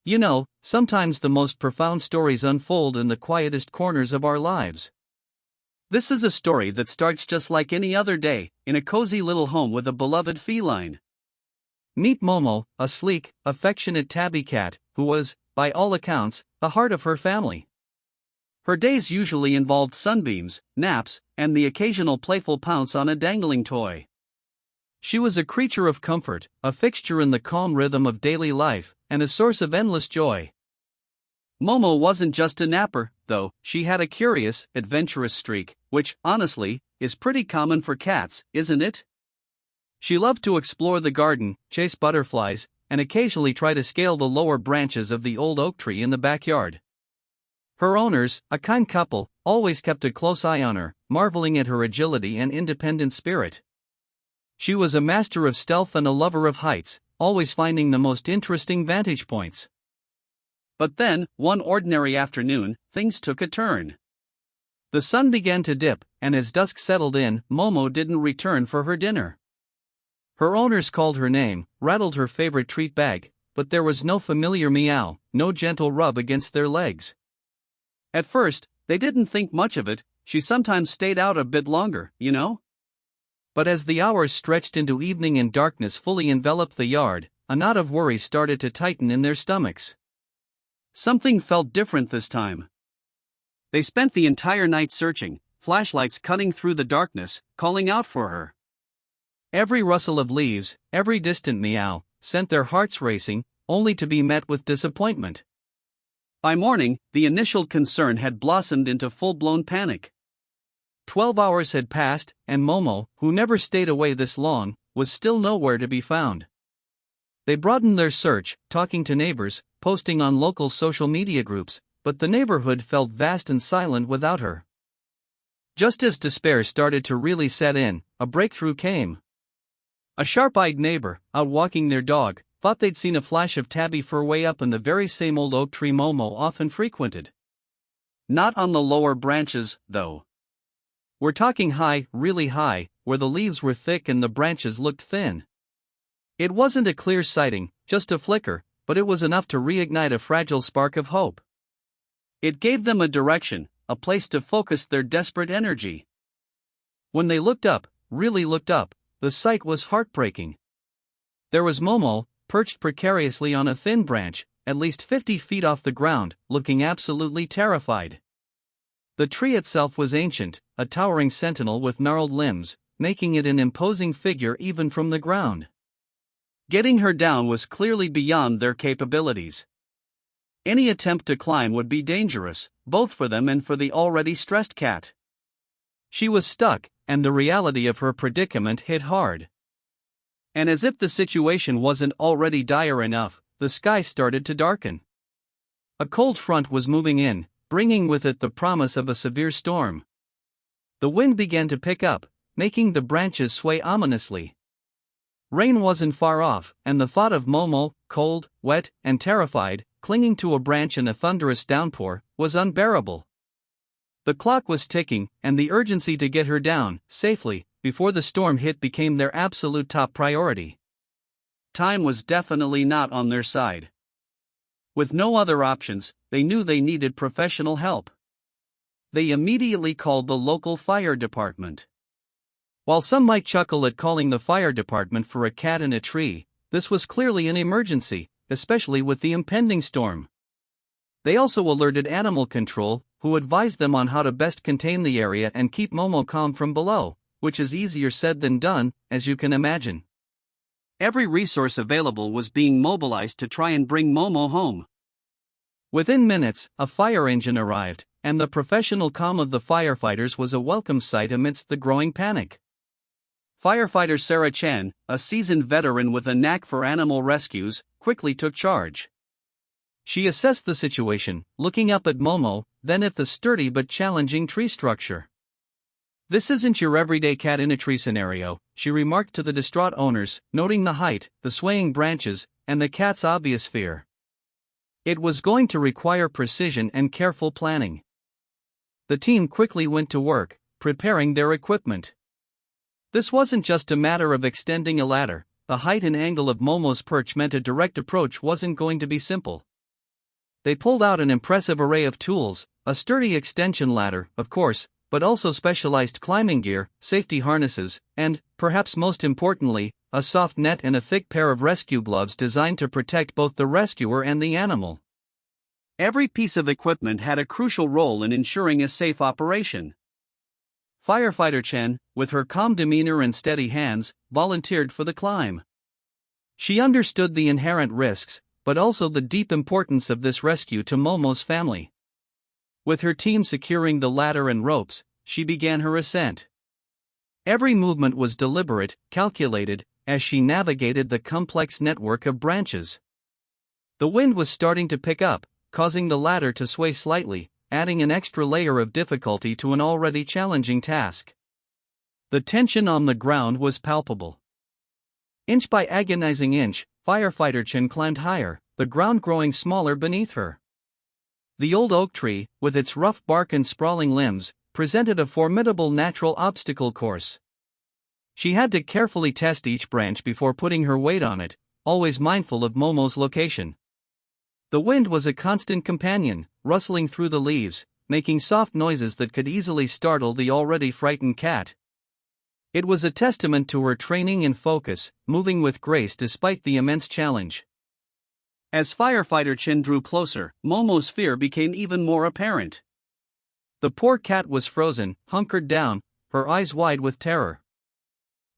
You know, sometimes the most profound stories unfold in the quietest corners of our lives. This is a story that starts just like any other day, in a cozy little home with a beloved feline. Meet Momo, a sleek, affectionate tabby cat, who was, by all accounts, the heart of her family. Her days usually involved sunbeams, naps, and the occasional playful pounce on a dangling toy. She was a creature of comfort, a fixture in the calm rhythm of daily life, and a source of endless joy. Momo wasn't just a napper, though. She had a curious, adventurous streak, which, honestly, is pretty common for cats, isn't it? She loved to explore the garden, chase butterflies, and occasionally try to scale the lower branches of the old oak tree in the backyard. Her owners, a kind couple, always kept a close eye on her, marveling at her agility and independent spirit. She was a master of stealth and a lover of heights, always finding the most interesting vantage points. But then, one ordinary afternoon, things took a turn. The sun began to dip, and as dusk settled in, Momo didn't return for her dinner. Her owners called her name, rattled her favorite treat bag, but there was no familiar meow, no gentle rub against their legs. At first, they didn't think much of it. She sometimes stayed out a bit longer, you know? But as the hours stretched into evening and darkness fully enveloped the yard, a knot of worry started to tighten in their stomachs. Something felt different this time. They spent the entire night searching, flashlights cutting through the darkness, calling out for her. Every rustle of leaves, every distant meow, sent their hearts racing, only to be met with disappointment. By morning, the initial concern had blossomed into full-blown panic. 12 hours had passed, and Momo, who never stayed away this long, was still nowhere to be found. They broadened their search, talking to neighbors, posting on local social media groups, but the neighborhood felt vast and silent without her. Just as despair started to really set in, a breakthrough came. A sharp-eyed neighbor, out walking their dog, thought they'd seen a flash of tabby fur way up in the very same old oak tree Momo often frequented. Not on the lower branches, though. We're talking high, really high, where the leaves were thick and the branches looked thin. It wasn't a clear sighting, just a flicker, but it was enough to reignite a fragile spark of hope. It gave them a direction, a place to focus their desperate energy. When they looked up, really looked up, the sight was heartbreaking. There was Momo, perched precariously on a thin branch, at least 50 feet off the ground, looking absolutely terrified. The tree itself was ancient, a towering sentinel with gnarled limbs, making it an imposing figure even from the ground. Getting her down was clearly beyond their capabilities. Any attempt to climb would be dangerous, both for them and for the already stressed cat. She was stuck, and the reality of her predicament hit hard. And as if the situation wasn't already dire enough, the sky started to darken. A cold front was moving in, bringing with it the promise of a severe storm. The wind began to pick up, making the branches sway ominously. Rain wasn't far off, and the thought of Momo, cold, wet, and terrified, clinging to a branch in a thunderous downpour, was unbearable. The clock was ticking, and the urgency to get her down, safely, before the storm hit became their absolute top priority. Time was definitely not on their side. With no other options, they knew they needed professional help. They immediately called the local fire department. While some might chuckle at calling the fire department for a cat in a tree, this was clearly an emergency, especially with the impending storm. They also alerted animal control, who advised them on how to best contain the area and keep Momo calm from below, which is easier said than done, as you can imagine. Every resource available was being mobilized to try and bring Momo home. Within minutes, a fire engine arrived, and the professional calm of the firefighters was a welcome sight amidst the growing panic. Firefighter Sarah Chan, a seasoned veteran with a knack for animal rescues, quickly took charge. She assessed the situation, looking up at Momo, then at the sturdy but challenging tree structure. "This isn't your everyday cat in a tree scenario," she remarked to the distraught owners, noting the height, the swaying branches, and the cat's obvious fear. It was going to require precision and careful planning. The team quickly went to work, preparing their equipment. This wasn't just a matter of extending a ladder. The height and angle of Momo's perch meant a direct approach wasn't going to be simple. they pulled out an impressive array of tools, a sturdy extension ladder, of course, but also specialized climbing gear, safety harnesses, and, perhaps most importantly, a soft net and a thick pair of rescue gloves designed to protect both the rescuer and the animal. Every piece of equipment had a crucial role in ensuring a safe operation. Firefighter Chen, with her calm demeanor and steady hands, volunteered for the climb. She understood the inherent risks, but also the deep importance of this rescue to Momo's family. With her team securing the ladder and ropes, she began her ascent. Every movement was deliberate, calculated, as she navigated the complex network of branches. The wind was starting to pick up, causing the ladder to sway slightly, adding an extra layer of difficulty to an already challenging task. The tension on the ground was palpable. Inch by agonizing inch, Firefighter Chen climbed higher, the ground growing smaller beneath her. The old oak tree, with its rough bark and sprawling limbs, presented a formidable natural obstacle course. She had to carefully test each branch before putting her weight on it, always mindful of Momo's location. The wind was a constant companion, rustling through the leaves, making soft noises that could easily startle the already frightened cat. It was a testament to her training and focus, moving with grace despite the immense challenge. As Firefighter Chen drew closer, Momo's fear became even more apparent. The poor cat was frozen, hunkered down, her eyes wide with terror.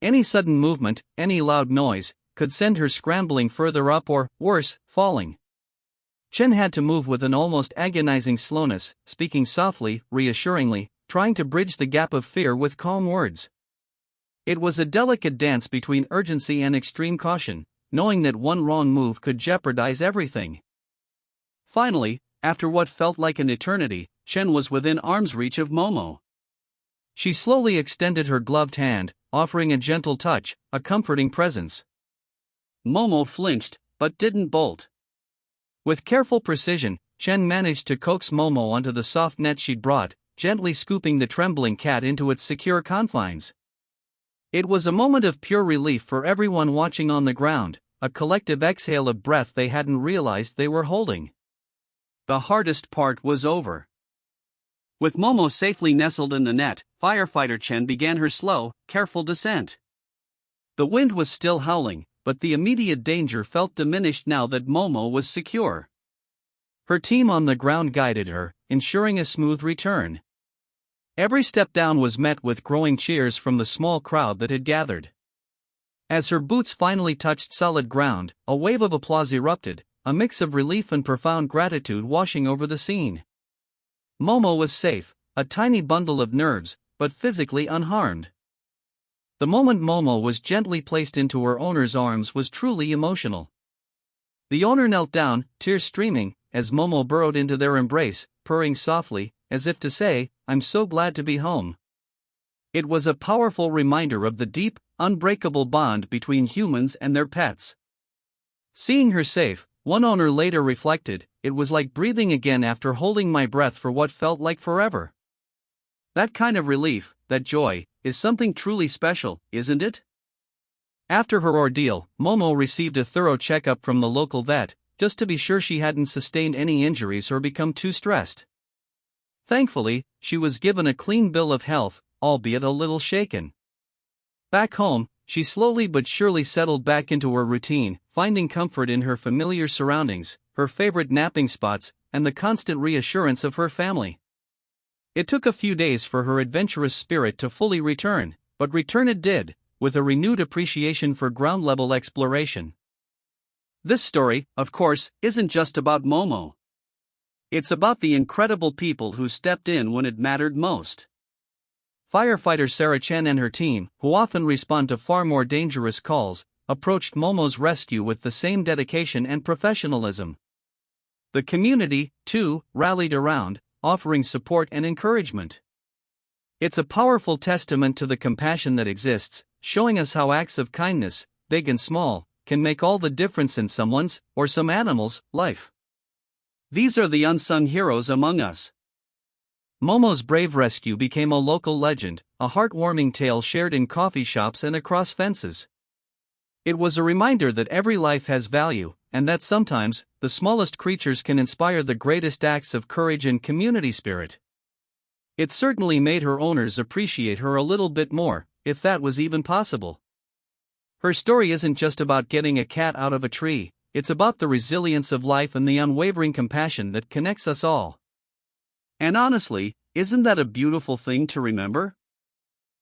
Any sudden movement, any loud noise, could send her scrambling further up or, worse, falling. Chen had to move with an almost agonizing slowness, speaking softly, reassuringly, trying to bridge the gap of fear with calm words. It was a delicate dance between urgency and extreme caution, knowing that one wrong move could jeopardize everything. Finally, after what felt like an eternity, Chen was within arm's reach of Momo. She slowly extended her gloved hand, offering a gentle touch, a comforting presence. Momo flinched, but didn't bolt. With careful precision, Chen managed to coax Momo onto the soft net she'd brought, gently scooping the trembling cat into its secure confines. It was a moment of pure relief for everyone watching on the ground, a collective exhale of breath they hadn't realized they were holding. The hardest part was over. With Momo safely nestled in the net, Firefighter Chen began her slow, careful descent. The wind was still howling, but the immediate danger felt diminished now that Momo was secure. Her team on the ground guided her, ensuring a smooth return. Every step down was met with growing cheers from the small crowd that had gathered. As her boots finally touched solid ground, a wave of applause erupted, a mix of relief and profound gratitude washing over the scene. Momo was safe, a tiny bundle of nerves, but physically unharmed. The moment Momo was gently placed into her owner's arms was truly emotional. The owner knelt down, tears streaming, as Momo burrowed into their embrace, purring softly, as if to say, "I'm so glad to be home." It was a powerful reminder of the deep, unbreakable bond between humans and their pets. Seeing her safe, one owner later reflected, "It was like breathing again after holding my breath for what felt like forever." That kind of relief, that joy, is something truly special, isn't it? After her ordeal, Momo received a thorough checkup from the local vet, just to be sure she hadn't sustained any injuries or become too stressed. Thankfully, she was given a clean bill of health, albeit a little shaken. Back home, she slowly but surely settled back into her routine, finding comfort in her familiar surroundings, her favorite napping spots, and the constant reassurance of her family. It took a few days for her adventurous spirit to fully return, but return it did, with a renewed appreciation for ground-level exploration. This story, of course, isn't just about Momo. It's about the incredible people who stepped in when it mattered most. Firefighter Sarah Chen and her team, who often respond to far more dangerous calls, approached Momo's rescue with the same dedication and professionalism. The community, too, rallied around, offering support and encouragement. It's a powerful testament to the compassion that exists, showing us how acts of kindness, big and small, can make all the difference in someone's, or some animal's, life. These are the unsung heroes among us. Momo's brave rescue became a local legend, a heartwarming tale shared in coffee shops and across fences. It was a reminder that every life has value, and that sometimes, the smallest creatures can inspire the greatest acts of courage and community spirit. It certainly made her owners appreciate her a little bit more, if that was even possible. Her story isn't just about getting a cat out of a tree, it's about the resilience of life and the unwavering compassion that connects us all. And honestly, isn't that a beautiful thing to remember?